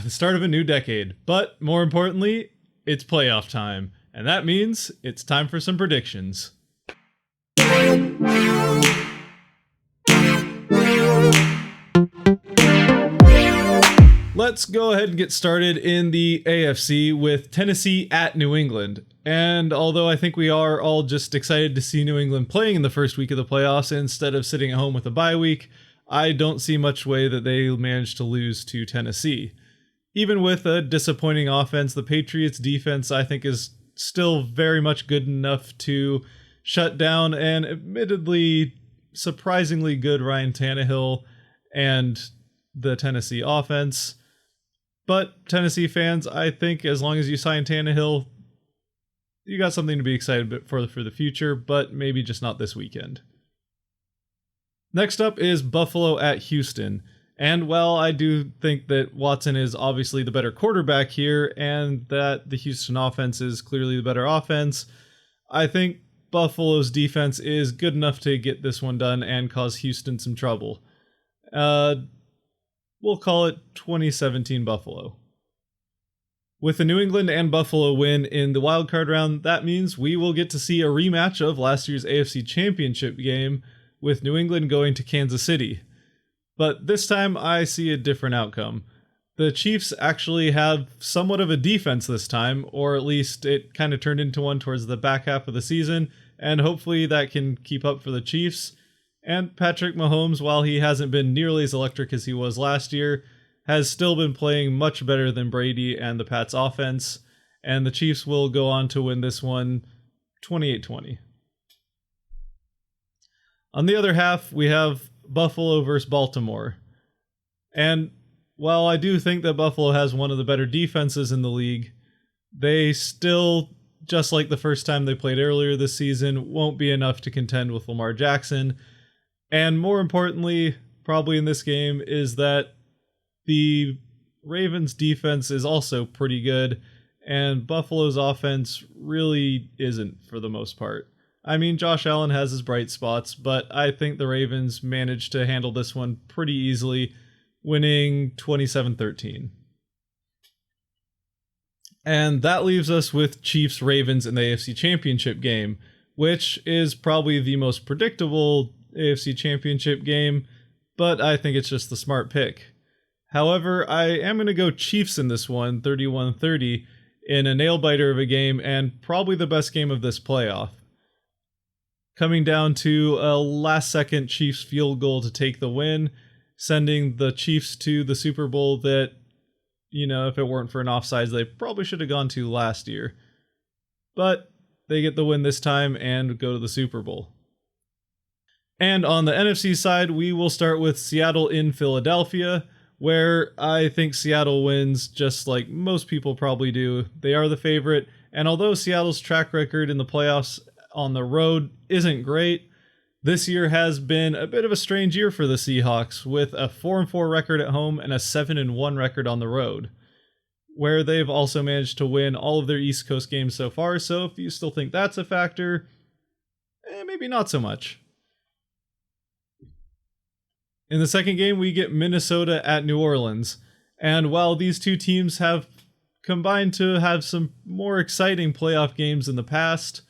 The start of a new decade. But more importantly, it's playoff time. And that means it's time for some predictions. Let's go ahead and get started in the AFC with Tennessee at New England. And although I think we are all just excited to see New England playing in the first week of the playoffs instead of sitting at home with a bye week, I don't see much way that they manage to lose to Tennessee. Even with a disappointing offense, the Patriots' defense I think is still very much good enough to shut down an admittedly surprisingly good Ryan Tannehill and the Tennessee offense. But Tennessee fans, I think as long as you sign Tannehill, you got something to be excited for the future, but maybe just not this weekend. Next up is Buffalo at Houston. And while I do think that Watson is obviously the better quarterback here and that the Houston offense is clearly the better offense, I think Buffalo's defense is good enough to get this one done and cause Houston some trouble. We'll call it 2017 Buffalo. With the New England and Buffalo win in the wildcard round, that means we will get to see a rematch of last year's AFC Championship game, with New England going to Kansas City. But this time I see a different outcome. The Chiefs actually have somewhat of a defense this time, or at least it kind of turned into one towards the back half of the season, and hopefully that can keep up for the Chiefs. And Patrick Mahomes, while he hasn't been nearly as electric as he was last year, has still been playing much better than Brady and the Pats offense, and the Chiefs will go on to win this one 28-20. On the other half, we have Buffalo versus Baltimore. And while I do think that Buffalo has one of the better defenses in the league, they still, just like the first time they played earlier this season, won't be enough to contend with Lamar Jackson. And more importantly, probably in this game, is that the Ravens' defense is also pretty good, and Buffalo's offense really isn't for the most part. I mean, Josh Allen has his bright spots, but I think the Ravens managed to handle this one pretty easily, winning 27-13. And that leaves us with Chiefs-Ravens in the AFC Championship game, which is probably the most predictable AFC Championship game, but I think it's just the smart pick. However, I am going to go Chiefs in this one, 31-30, in a nail-biter of a game and probably the best game of this playoff. Coming down to a last-second Chiefs field goal to take the win, sending the Chiefs to the Super Bowl that, if it weren't for an offsides, they probably should have gone to last year. But they get the win this time and go to the Super Bowl. And on the NFC side, we will start with Seattle in Philadelphia, where I think Seattle wins just like most people probably do. They are the favorite, and although Seattle's track record in the playoffs on the road isn't great, this year has been a bit of a strange year for the Seahawks, with a 4-4 record at home and a 7-1 record on the road, where they've also managed to win all of their East Coast games so far. So if you still think that's a factor, maybe not so much. In the second game, we get Minnesota at New Orleans. And while these two teams have combined to have some more exciting playoff games in the past,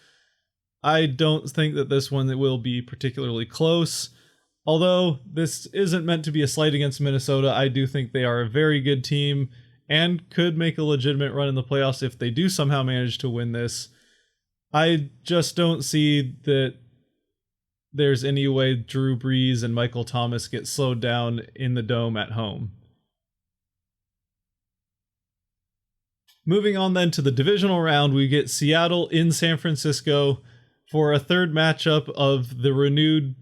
I don't think that this one will be particularly close. Although this isn't meant to be a slight against Minnesota, I do think they are a very good team and could make a legitimate run in the playoffs if they do somehow manage to win this. I just don't see that there's any way Drew Brees and Michael Thomas get slowed down in the Dome at home. Moving on then to the divisional round, we get Seattle in San Francisco for a third matchup of the renewed,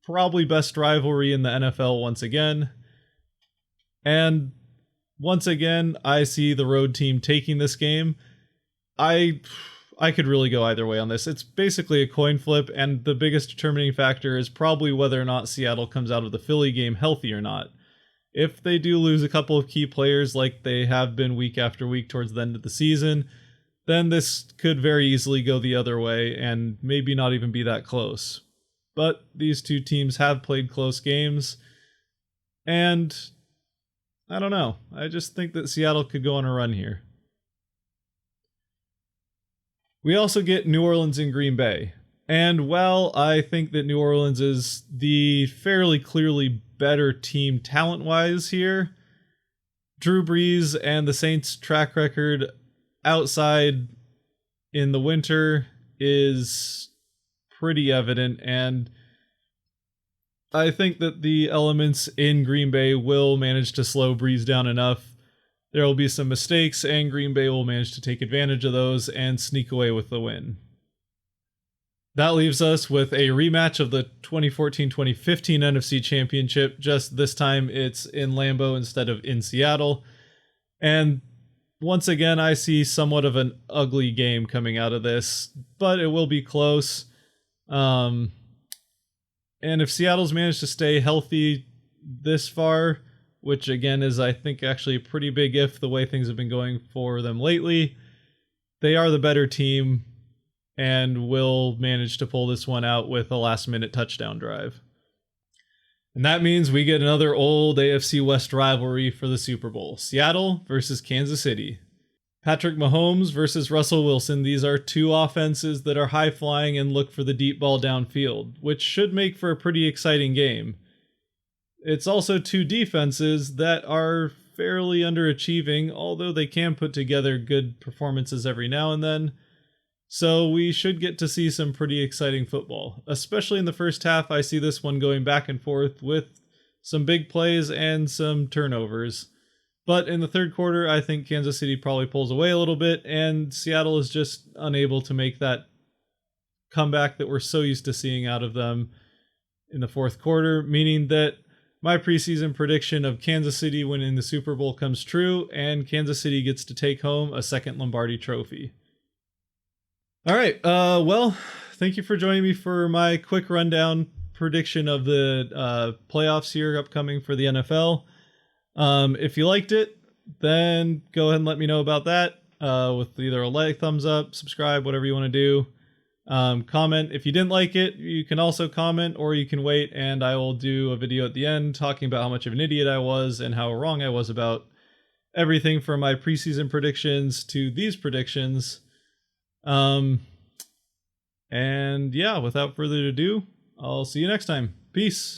probably best rivalry in the NFL once again. And once again, I see the road team taking this game. I could really go either way on this. It's basically a coin flip, and the biggest determining factor is probably whether or not Seattle comes out of the Philly game healthy or not. If they do lose a couple of key players like they have been week after week towards the end of the season, then this could very easily go the other way and maybe not even be that close. But these two teams have played close games, and I don't know. I just think that Seattle could go on a run here. We also get New Orleans and Green Bay. And while I think that New Orleans is the fairly clearly better team talent-wise here, Drew Brees and the Saints' track record outside in the winter is pretty evident, and I think that the elements in Green Bay will manage to slow Brees down enough. There will be some mistakes, and Green Bay will manage to take advantage of those and sneak away with the win. That leaves us with a rematch of the 2014-2015 NFC Championship, just this time it's in Lambeau instead of in Seattle. And once again, I see somewhat of an ugly game coming out of this, but it will be close. And if Seattle's managed to stay healthy this far, which again is, I think, actually a pretty big if the way things have been going for them lately, they are the better team and will manage to pull this one out with a last-minute touchdown drive. And that means we get another old AFC West rivalry for the Super Bowl. Seattle versus Kansas City. Patrick Mahomes versus Russell Wilson. These are two offenses that are high-flying and look for the deep ball downfield, which should make for a pretty exciting game. It's also two defenses that are fairly underachieving, although they can put together good performances every now and then. So we should get to see some pretty exciting football. Especially in the first half, I see this one going back and forth with some big plays and some turnovers. But in the third quarter, I think Kansas City probably pulls away a little bit, and Seattle is just unable to make that comeback that we're so used to seeing out of them in the fourth quarter, meaning that my preseason prediction of Kansas City winning the Super Bowl comes true, and Kansas City gets to take home a second Lombardi trophy. All right, well, thank you for joining me for my quick rundown prediction of the playoffs here upcoming for the NFL. If you liked it, then go ahead and let me know about that with either a like, thumbs up, subscribe, whatever you want to do. Comment if you didn't like it. You can also comment, or you can wait and I will do a video at the end talking about how much of an idiot I was and how wrong I was about everything from my preseason predictions to these predictions. And yeah, without further ado, I'll see you next time. Peace.